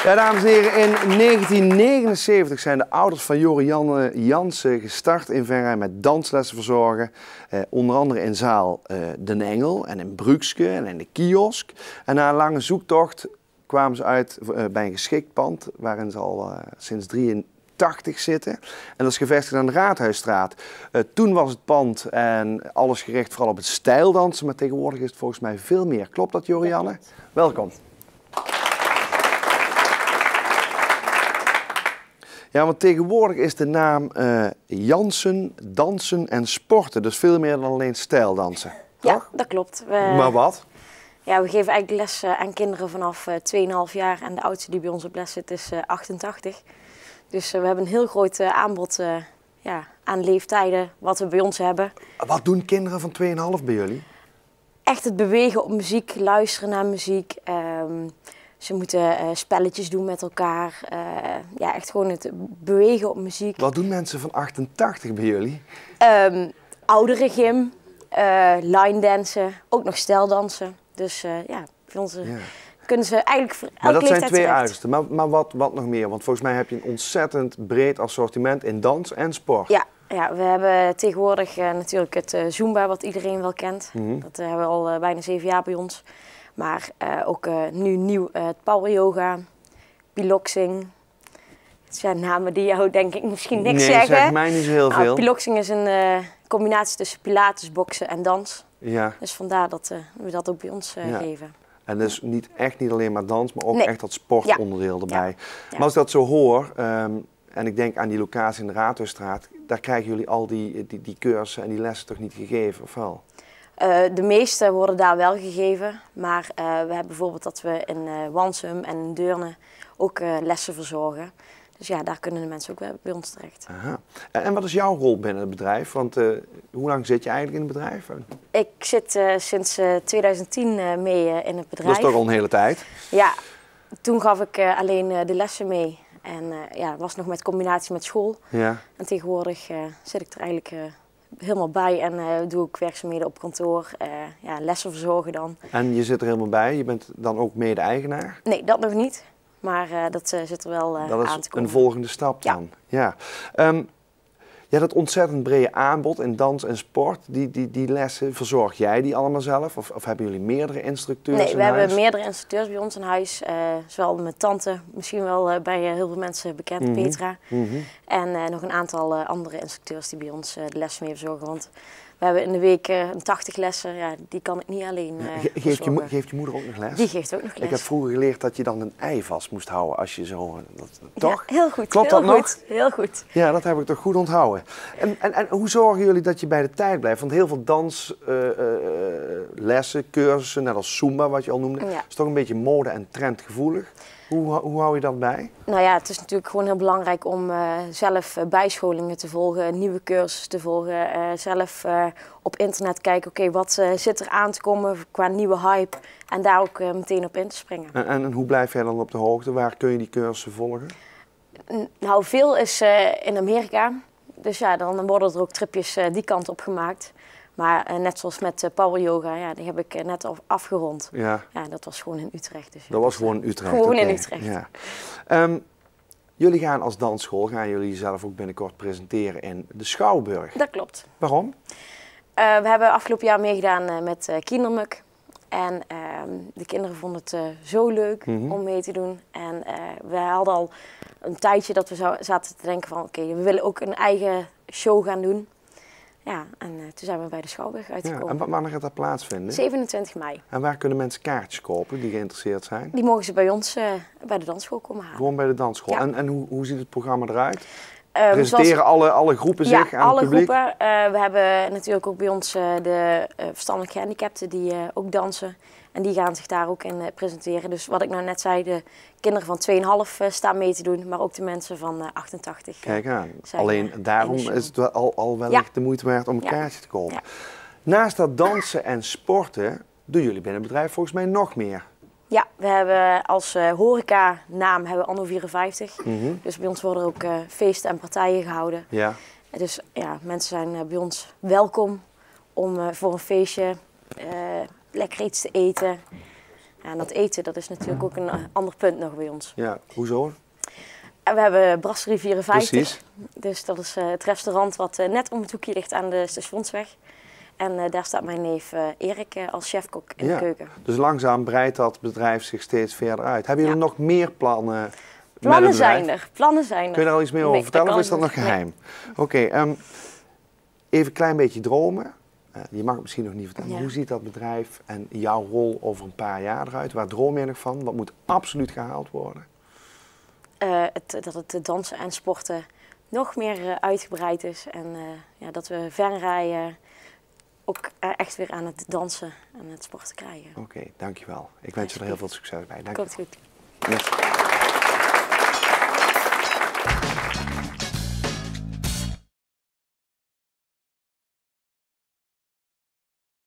Ja, dames en heren, in 1979 zijn de ouders van Jorianne Jansen gestart in Venray met danslessen verzorgen. Onder andere in zaal Den Engel en in Brukske en in de kiosk. En na een lange zoektocht kwamen ze uit bij een geschikt pand waarin ze al sinds 1983 zitten. En dat is gevestigd aan de Raadhuisstraat. Toen was het pand en alles gericht vooral op het stijldansen, maar tegenwoordig is het volgens mij veel meer. Klopt dat, Jorianne? Welkom. Ja, want tegenwoordig is de naam Jansen, Dansen en Sporten, dus veel meer dan alleen stijldansen. Ja, toch? Dat klopt. Maar wat? Ja, we geven eigenlijk les aan kinderen vanaf 2,5 jaar en de oudste die bij ons op les zit is 88. Dus we hebben een heel groot aanbod aan leeftijden wat we bij ons hebben. Wat doen kinderen van 2,5 bij jullie? Echt het bewegen op muziek, luisteren naar muziek. Ze moeten spelletjes doen met elkaar. Ja, echt gewoon het bewegen op muziek. Wat doen mensen van 88 bij jullie? Oudere gym, line dansen, ook nog stijldansen. Dus ja, bij ons kunnen ze eigenlijk voor elke Maar dat zijn leeftijd twee terecht. uitersten. Maar wat nog meer? Want volgens mij heb je een ontzettend breed assortiment in dans en sport. Ja, we hebben tegenwoordig natuurlijk het Zumba, wat iedereen wel kent. Dat hebben we al bijna 7 jaar bij ons. Maar ook nu nieuw het power yoga, piloxing. Het zijn namen die jou denk ik misschien niks zeggen. Nee, zeg mij niet zo heel veel. Piloxing is een combinatie tussen pilates, boksen en dans. Ja. Dus vandaar dat we dat ook bij ons geven. En dus niet alleen maar dans, maar ook echt dat sportonderdeel erbij. Ja. Maar als ik dat zo hoor, en ik denk aan die locatie in de Raadhuisstraat, daar krijgen jullie al die cursussen en die lessen toch niet gegeven, of wel? De meeste worden daar wel gegeven, maar we hebben bijvoorbeeld dat we in Wansum en in Deurne ook lessen verzorgen. Dus ja, daar kunnen de mensen ook bij ons terecht. Aha. En wat is jouw rol binnen het bedrijf? Want hoe lang zit je eigenlijk in het bedrijf? Ik zit sinds 2010 mee in het bedrijf. Dat is toch al een hele tijd? Ja, toen gaf ik alleen de lessen mee. En was nog met combinatie met school. Ja. En tegenwoordig zit ik er eigenlijk helemaal bij en doe ik werkzaamheden op kantoor, lessen verzorgen dan. En je zit er helemaal bij? Je bent dan ook mede-eigenaar? Nee, dat nog niet. Maar dat zit er wel aan te komen. Dat is een volgende stap dan? Ja. Ja, dat ontzettend brede aanbod in dans en sport, die lessen, verzorg jij die allemaal zelf? Of hebben jullie meerdere instructeurs in huis? Nee, we hebben meerdere instructeurs bij ons in huis. Zowel mijn tante, misschien wel bij heel veel mensen bekend, Petra. En nog een aantal andere instructeurs die bij ons de lessen mee verzorgen. Want we hebben in de week 80 lessen, ja, die kan ik niet alleen Geeft je moeder ook nog les? Die geeft ook nog les. Ik heb vroeger geleerd dat je dan een ei vast moest houden als je zo... toch? Ja, heel goed. Klopt heel dat goed, nog? Heel goed. Ja, dat heb ik toch goed onthouden. En hoe zorgen jullie dat je bij de tijd blijft? Want heel veel danslessen, cursussen, net als Zumba wat je al noemde, is toch een beetje mode- en trendgevoelig. Hoe hou je dat bij? Nou ja, het is natuurlijk gewoon heel belangrijk om zelf bijscholingen te volgen, nieuwe cursussen te volgen. Zelf op internet kijken, oké, wat zit er aan te komen qua nieuwe hype. En daar ook meteen op in te springen. En hoe blijf jij dan op de hoogte? Waar kun je die cursussen volgen? Nou, veel is in Amerika. Dus ja, dan worden er ook tripjes die kant op gemaakt. Maar net zoals met power yoga, ja, die heb ik net afgerond. Ja, dat was gewoon in Utrecht. Dus dat was gewoon in Utrecht? Gewoon in Utrecht. Ja. Jullie gaan als dansschool, gaan jullie zelf ook binnenkort presenteren in de Schouwburg? Dat klopt. Waarom? We hebben afgelopen jaar meegedaan met Kindermuk. En de kinderen vonden het zo leuk om mee te doen. En we hadden al een tijdje dat we zaten te denken van oké, we willen ook een eigen show gaan doen. Ja, en toen zijn we bij de Schouwburg uitgekomen. Ja, en wanneer gaat dat plaatsvinden? 27 mei. En waar kunnen mensen kaartjes kopen die geïnteresseerd zijn? Die mogen ze bij ons bij de dansschool komen halen. Gewoon bij de dansschool. Ja. En hoe ziet het programma eruit? Presenteren alle groepen zich aan het publiek? Ja, alle groepen. We hebben natuurlijk ook bij ons de verstandelijk gehandicapten die ook dansen. En die gaan zich daar ook in presenteren. Dus wat ik nou net zei, de kinderen van 2,5 staan mee te doen, maar ook de mensen van 88. Kijk aan. Alleen daarom is het wel al wellicht de moeite waard om een kaartje te kopen. Ja. Naast dat dansen en sporten doen jullie binnen het bedrijf volgens mij nog meer. Ja, we hebben als horeca-naam Anno 54. Dus bij ons worden ook feesten en partijen gehouden. Ja. Dus ja, mensen zijn bij ons welkom om voor een feestje lekker iets te eten. En dat eten, dat is natuurlijk ook een ander punt nog bij ons. Ja, hoezo? En we hebben Brasserie 54. Precies. Dus dat is het restaurant wat net om het hoekje ligt aan de Stationsweg. En daar staat mijn neef Erik als chefkok in de keuken. Dus langzaam breidt dat bedrijf zich steeds verder uit. Hebben jullie nog meer plannen? Plannen zijn er. Kun je daar al iets meer over vertellen of is dat nog geheim? Oké, even een klein beetje dromen. Je mag het misschien nog niet vertellen. Ja. Hoe ziet dat bedrijf en jouw rol over een paar jaar eruit? Waar droom je nog van? Wat moet absoluut gehaald worden? Dat het dansen en sporten nog meer uitgebreid is. En dat we Venray ook echt weer aan het dansen en het sporten krijgen. Oké, dankjewel. Ik wens je er heel veel succes bij. Dank Komt goed. Yes.